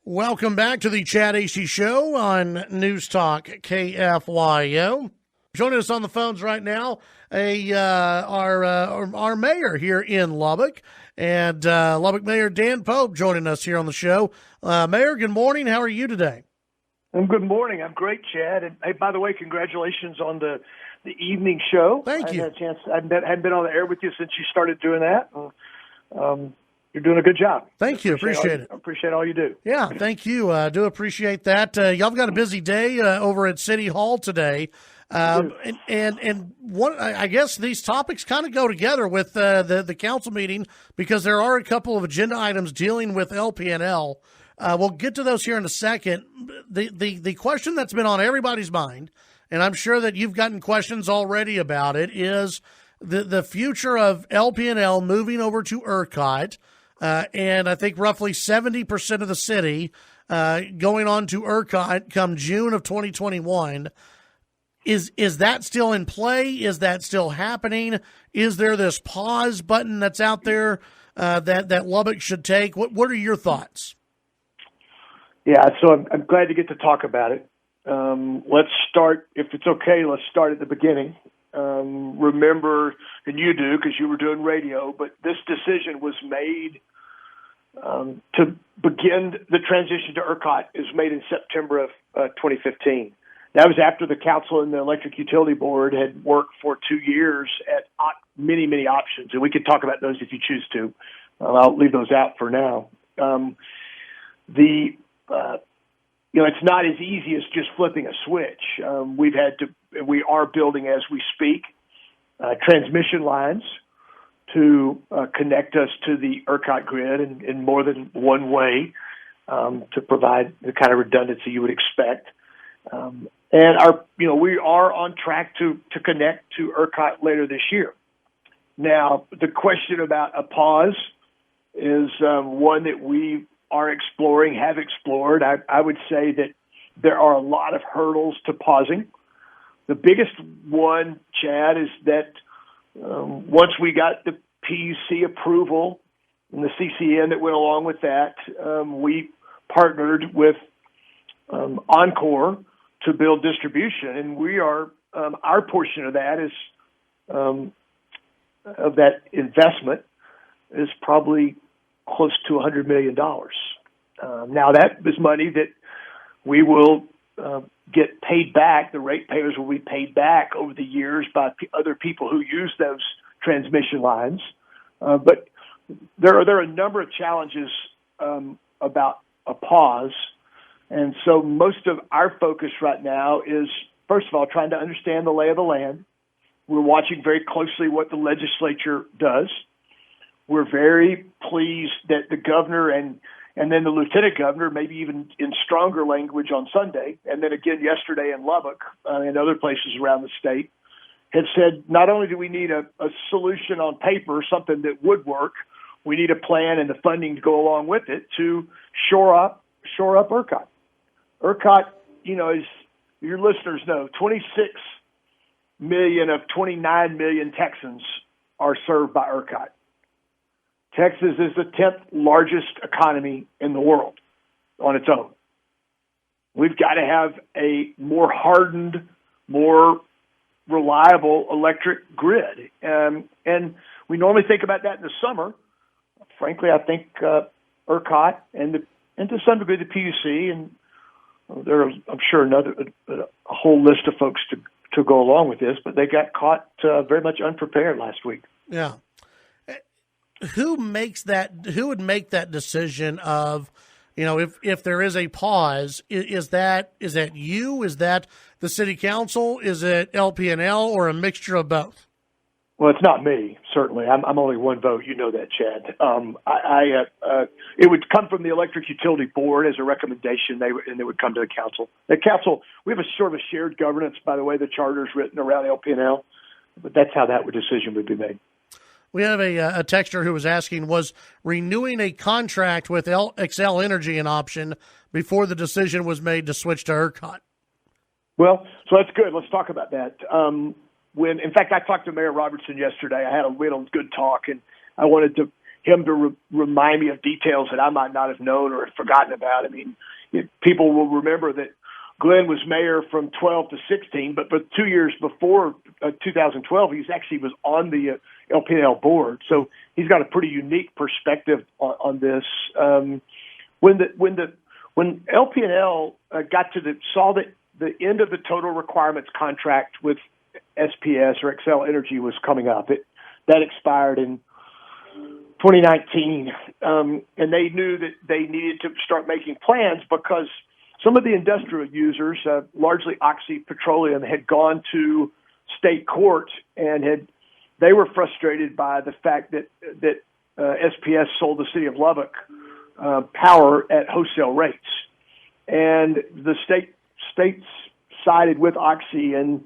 Welcome back to the Chad Hasty Show on News Talk KFYO. Joining us on the phones right now, our mayor here in Lubbock, and Lubbock Mayor Dan Pope joining us here on the show. Mayor, good morning. How are you today? Good morning. I'm great, Chad. And hey, by the way, congratulations on the evening show. Thank you. I hadn't been on the air with you since you started doing that. You're doing a good job. Thank you. Appreciate it. I appreciate all you do. Yeah, thank you. I do appreciate that. Y'all got a busy day over at City Hall today. And what I guess these topics kind of go together with the council meeting because there are a couple of agenda items dealing with LP&L. We'll get to those here in a second. The question that's been on everybody's mind, and I'm sure that you've gotten questions already about it, is the future of LP&L moving over to ERCOT. And I think roughly 70% of the city going on to ERCOT come June of 2021. Is that still in play? Is that still happening? Is there this pause button that's out there that Lubbock should take? What are your thoughts? Yeah, so I'm glad to get to talk about it. Let's start, if it's okay, let's start at the beginning. Remember, and you do because you were doing radio, but this decision was made to begin the transition to ERCOT. It was made in September of 2015. That was after the council and the Electric Utility Board had worked for 2 years at many, many options, and we could talk about those if you choose to. I'll leave those out for now. It's not as easy as just flipping a switch. We are building as we speak transmission lines to connect us to the ERCOT grid in more than one way to provide the kind of redundancy you would expect. We are on track to connect to ERCOT later this year. Now, the question about a pause is one that we are exploring, have explored. I would say that there are a lot of hurdles to pausing. The biggest one, Chad, is that once we got the PUC approval and the CCN that went along with that, we partnered with Encore to build distribution, and we are our portion of that is of that investment is probably close to $100 million. Now that is money that we will get paid back. The ratepayers will be paid back over the years by other people who use those transmission lines. But there are a number of challenges about a pause. And so most of our focus right now is, first of all, trying to understand the lay of the land. We're watching very closely what the legislature does. We're very pleased that the governor and then the lieutenant governor, maybe even in stronger language on Sunday, and then again yesterday in Lubbock and other places around the state, had said not only do we need a solution on paper, something that would work, we need a plan and the funding to go along with it to shore up ERCOT. ERCOT, as your listeners know, 26 million of 29 million Texans are served by ERCOT. Texas is the 10th largest economy in the world on its own. We've got to have a more hardened, more reliable electric grid. And we normally think about that in the summer. Frankly, I think ERCOT and to some degree the PUC, and there are, I'm sure, a whole list of folks to go along with this, but they got caught very much unprepared last week. Yeah. Who would make that decision of, if there is a pause, is that you? Is that the city council? Is it LP&L or a mixture of both? Well, it's not me, certainly. I'm only one vote. You know that, Chad. It would come from the Electric Utility Board as a recommendation, and they would come to the council. The council, we have a sort of a shared governance, by the way, the charter's written around LP&L, but that's how that decision would be made. We have a texter who was asking, was renewing a contract with Xcel Energy an option before the decision was made to switch to ERCOT? Well, so that's good. Let's talk about that. In fact, I talked to Mayor Robertson yesterday. We had a good talk, and I wanted to him to remind me of details that I might not have known or had forgotten about. I mean, people will remember that Glenn was mayor from 12 to 16, but for 2 years before 2012, he actually was on the LP&L board. So he's got a pretty unique perspective on this. When LP&L saw the end of the total requirements contract with SPS or Xcel Energy was coming up, that expired in 2019, and they knew that they needed to start making plans because some of the industrial users, largely Oxy Petroleum, had gone to state court and they were frustrated by the fact that SPS sold the city of Lubbock power at wholesale rates, and the states sided with Oxy, and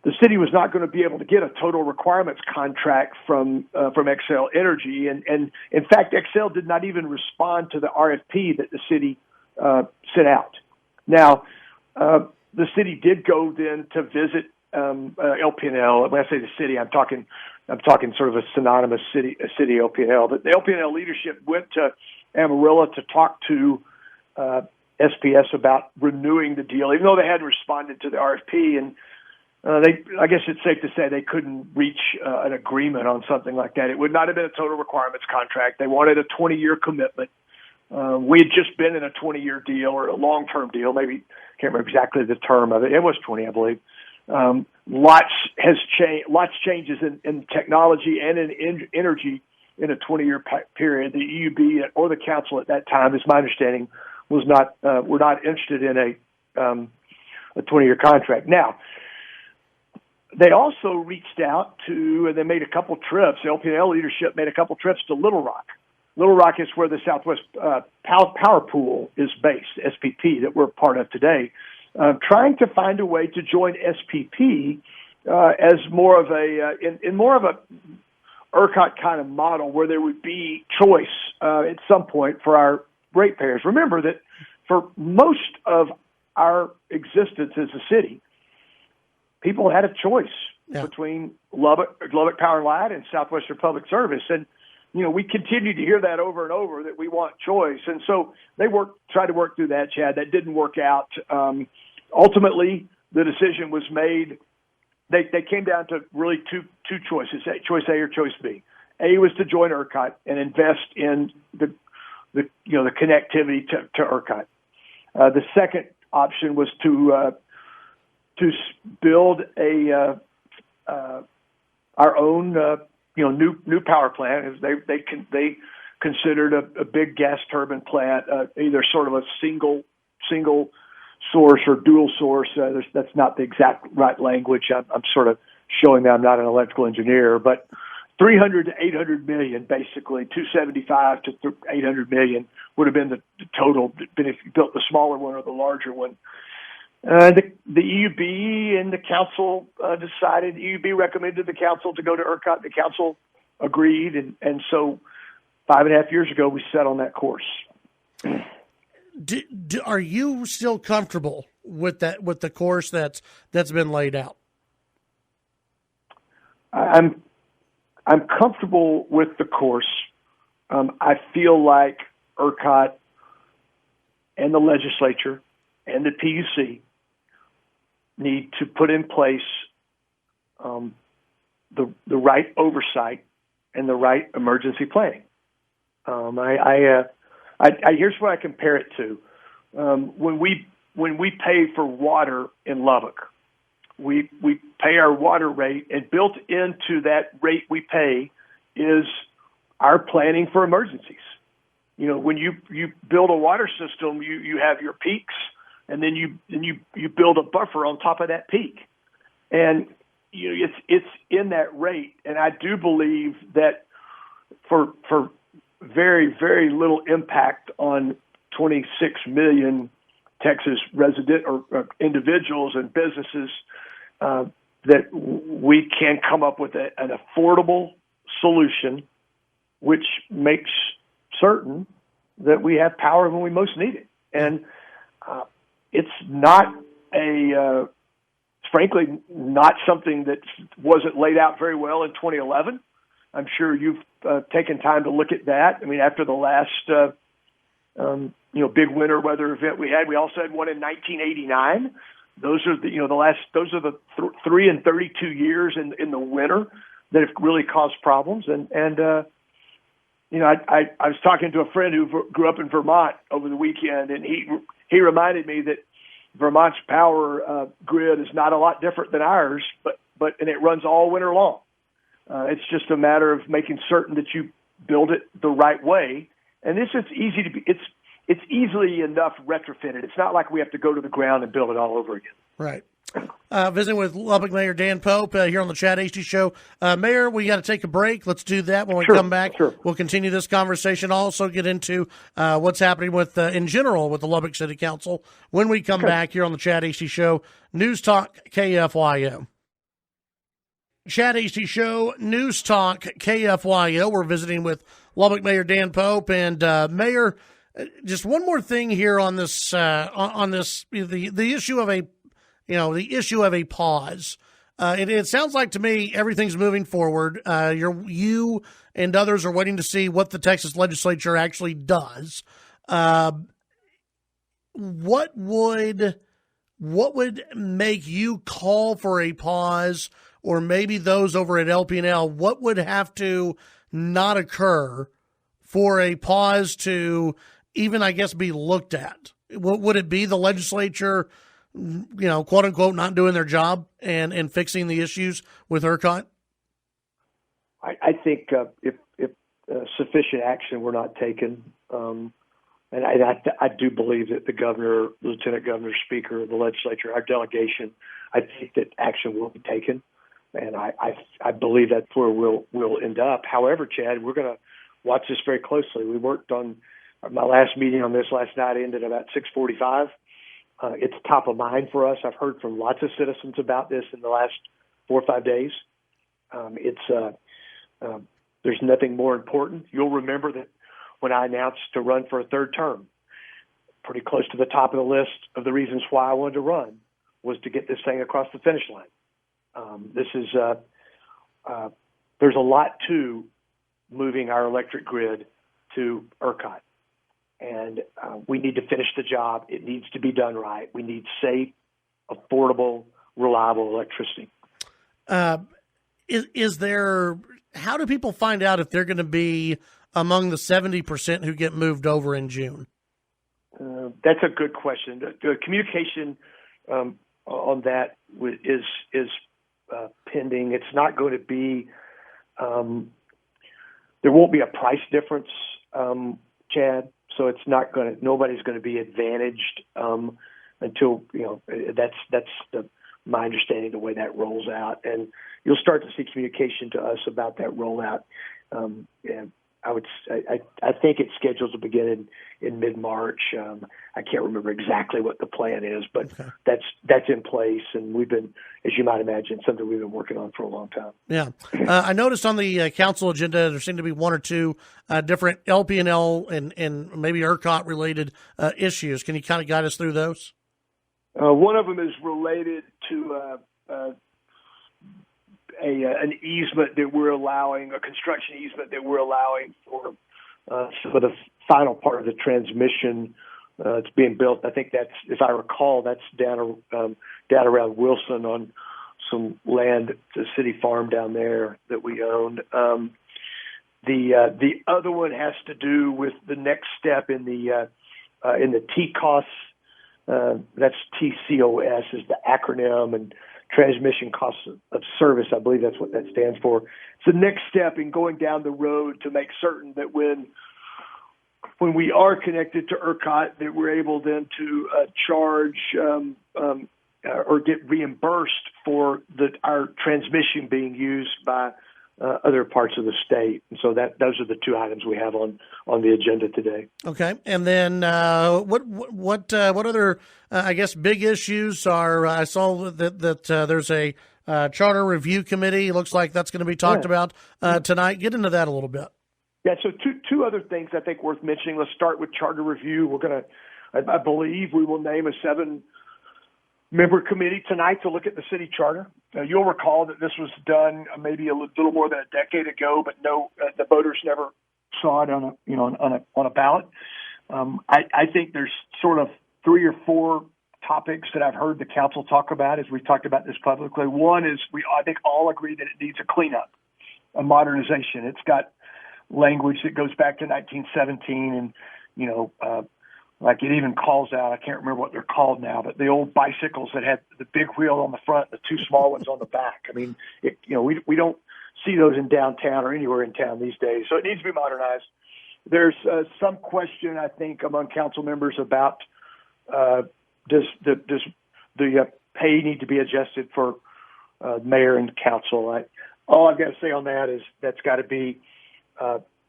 the city was not going to be able to get a total requirements contract from Xcel Energy, and in fact, Xcel did not even respond to the RFP that the city sent out. Now, the city did go then to visit LP&L. When I say the city, I'm talking sort of a synonymous city LP&L. But the LP&L leadership went to Amarillo to talk to SPS about renewing the deal, even though they hadn't responded to the RFP. And I guess it's safe to say they couldn't reach an agreement on something like that. It would not have been a total requirements contract. They wanted a 20-year commitment. We had just been in a 20-year deal or a long-term deal. Maybe can't remember exactly the term of it. It was 20, I believe. Lots changes in technology and in energy in a 20-year period. The EUB or the council at that time, is my understanding, was not were not interested in a 20-year contract. Now, they also reached out to, and they made a couple trips. The LP&L leadership made a couple trips to Little Rock. Little Rock is where the Southwest Power Pool is based, SPP, that we're part of today. Trying to find a way to join SPP as more of in more of a ERCOT kind of model, where there would be choice at some point for our ratepayers. Remember that for most of our existence as a city, people had a choice between Lubbock Power and Light and Southwestern Public Service, and we continue to hear that over and over, that we want choice. And so they tried to work through that, Chad. That didn't work out. Ultimately, the decision was made. They came down to really two choices, choice A or choice B. A was to join ERCOT and invest in the connectivity to ERCOT. The second option was to build our own new power plant. They considered a big gas turbine plant, either sort of a single source or dual source. That's not the exact right language. I'm sort of showing that I'm not an electrical engineer, but 300 to 800 million, basically 275 to 800 million would have been the total. But if you built the smaller one or the larger one. The EUB and the council decided. The EUB recommended the council to go to ERCOT. The council agreed, and so 5.5 years ago we set on that course. Are you still comfortable with that, with the course that's been laid out? I'm comfortable with the course. I feel like ERCOT and the legislature and the PUC need to put in place the right oversight and the right emergency planning. Here's what I compare it to. When we pay for water in Lubbock, we pay our water rate, and built into that rate we pay is our planning for emergencies. When you build a water system, you have your peaks, and then you build a buffer on top of that peak, and it's in that rate. And I do believe that for very, very little impact on 26 million Texas resident or individuals and businesses, that we can come up with an affordable solution, which makes certain that we have power when we most need it. And it's not frankly, not something that wasn't laid out very well in 2011. I'm sure you've taken time to look at that. I mean, after the last big winter weather event we had, we also had one in 1989. Those are the 3 and 32 years in the winter that have really caused problems. And I was talking to a friend who grew up in Vermont over the weekend, and he reminded me that Vermont's power grid is not a lot different than ours, but it runs all winter long. It's just a matter of making certain that you build it the right way. And this is easy to be. It's easily enough retrofitted. It's not like we have to go to the ground and build it all over again. Right. Visiting with Lubbock Mayor Dan Pope here on the Chad Hasty Show. Mayor, we got to take a break. Let's do that. When we come back, we'll continue this conversation. Also get into what's happening with in general with the Lubbock City Council when we come back here on the Chad Hasty Show. News Talk KFYO. Chad Hasty Show, News Talk KFYO. We're visiting with Lubbock Mayor Dan Pope. And Mayor, just one more thing here on this the issue of the issue of a pause. It sounds like to me everything's moving forward. You and others are waiting to see what the Texas legislature actually does. What would make you call for a pause, or maybe those over at LP&L? What would have to not occur for a pause to even, I guess, be looked at? Would it be the legislature, quote unquote, not doing their job and fixing the issues with ERCOT? I think if sufficient action were not taken, and I do believe that the governor, lieutenant governor, speaker of the legislature, our delegation, I think that action will be taken, and I believe that's where we'll end up. However, Chad, we're going to watch this very closely. We worked on my last meeting on this last night. Ended about 6:45. It's top of mind for us. I've heard from lots of citizens about this in the last 4 or 5 days. There's nothing more important. You'll remember that when I announced to run for a third term, pretty close to the top of the list of the reasons why I wanted to run was to get this thing across the finish line. There's a lot to moving our electric grid to ERCOT. And we need to finish the job. It needs to be done right. We need safe, affordable, reliable electricity. Is there? How do people find out if they're going to be among the 70% who get moved over in June? That's a good question. The communication on that is pending. It's not going to be. There won't be a price difference, Chad. So it's not going to. Nobody's going to be advantaged until that's my understanding the way that rolls out, and you'll start to see communication to us about that rollout. And I think it's scheduled to begin in mid-March. I can't remember exactly what the plan is, but that's in place, and we've been, as you might imagine, something we've been working on for a long time. Yeah, I noticed on the council agenda there seem to be one or two different LP&L and maybe ERCOT related issues. Can you kind of guide us through those? One of them is related to an easement that we're allowing, a construction easement that we're allowing for some of the final part of the transmission. It's being built. I think that's, if I recall, that's down around Wilson on some land, the city farm down there that we own. The other one has to do with the next step in the TCOS. That's TCOS is the acronym, and transmission costs of service. I believe that's what that stands for. It's the next step in going down the road to make certain that when we are connected to ERCOT, that we're able then to charge or get reimbursed for our transmission being used by other parts of the state. And so those are the two items we have on the agenda today. Okay. And then what other, I guess, big issues are, I saw that there's a charter review committee. It looks like that's going to be talked about tonight. Get into that a little bit. Yeah. So two other things I think worth mentioning. Let's start with charter review. We're going to, I believe we will name a member committee tonight to look at the city charter. You'll recall that this was done maybe a little more than a decade ago, but the voters never saw it on a ballot. I think there's sort of 3 or 4 topics that I've heard the council talk about as we've talked about this publicly. One is I think all agree that it needs a cleanup, a modernization. It's got language that goes back to 1917 and, like it even calls out, I can't remember what they're called now, but the old bicycles that had the big wheel on the front, the 2 small ones on the back. I mean, we don't see those in downtown or anywhere in town these days. So it needs to be modernized. There's some question, I think, among council members about does the pay need to be adjusted for mayor and council? All I've got to say on that is that's got to be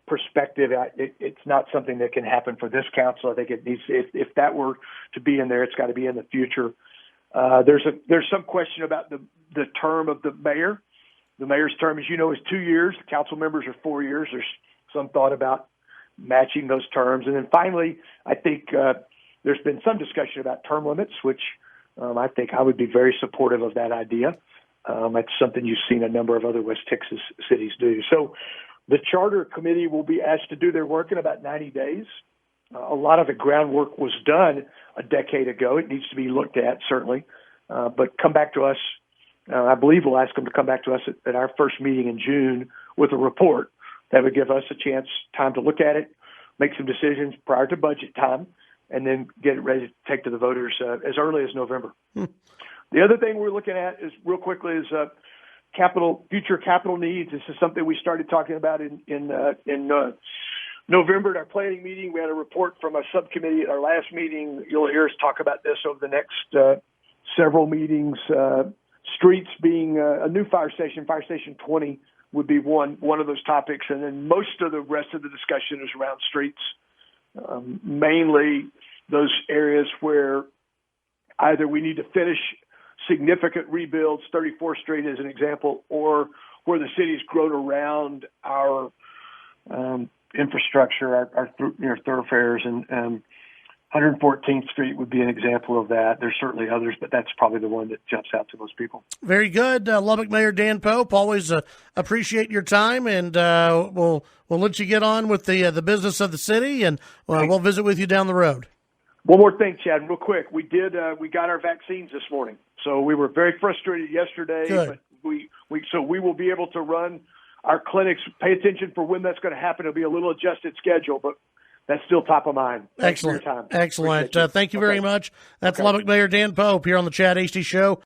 perspective. It's not something that can happen for this council. I think it needs, if that were to be in there, it's got to be in the future. There's some question about the term of the mayor. The mayor's term, as you know, is 2 years. Council members are 4 years. There's some thought about matching those terms. And then finally, I think there's been some discussion about term limits, which I think I would be very supportive of that idea. That's something you've seen a number of other West Texas cities do. So the charter committee will be asked to do their work in about 90 days. A lot of the groundwork was done a decade ago. It needs to be looked at, certainly. But come back to us. I believe we'll ask them to come back to us at our first meeting in June with a report that would give us a chance, time to look at it, make some decisions prior to budget time, and then get it ready to take to the voters as early as November. The other thing we're looking at is, real quickly, is future capital needs. This is something we started talking about in November at our planning meeting. We had a report from a subcommittee at our last meeting. You'll hear us talk about this over the next several meetings. Streets being a new fire station 20 would be one of those topics. And then most of the rest of the discussion is around streets, mainly those areas where either we need to finish significant rebuilds, 34th Street as an example, or where the city's grown around our infrastructure, our thoroughfares, and 114th Street would be an example of that. There's certainly others, but that's probably the one that jumps out to most people. Very good. Lubbock Mayor Dan Pope, always appreciate your time, and we'll let you get on with the business of the city, and we'll visit with you down the road. One more thing, Chad, real quick. We got our vaccines this morning, so we were very frustrated yesterday. Good. But so we will be able to run our clinics. Pay attention for when that's going to happen. It'll be a little adjusted schedule, but that's still top of mind. Excellent. Excellent. Thank you very much. That's Lubbock Mayor Dan Pope here on the Chad Hasty Show.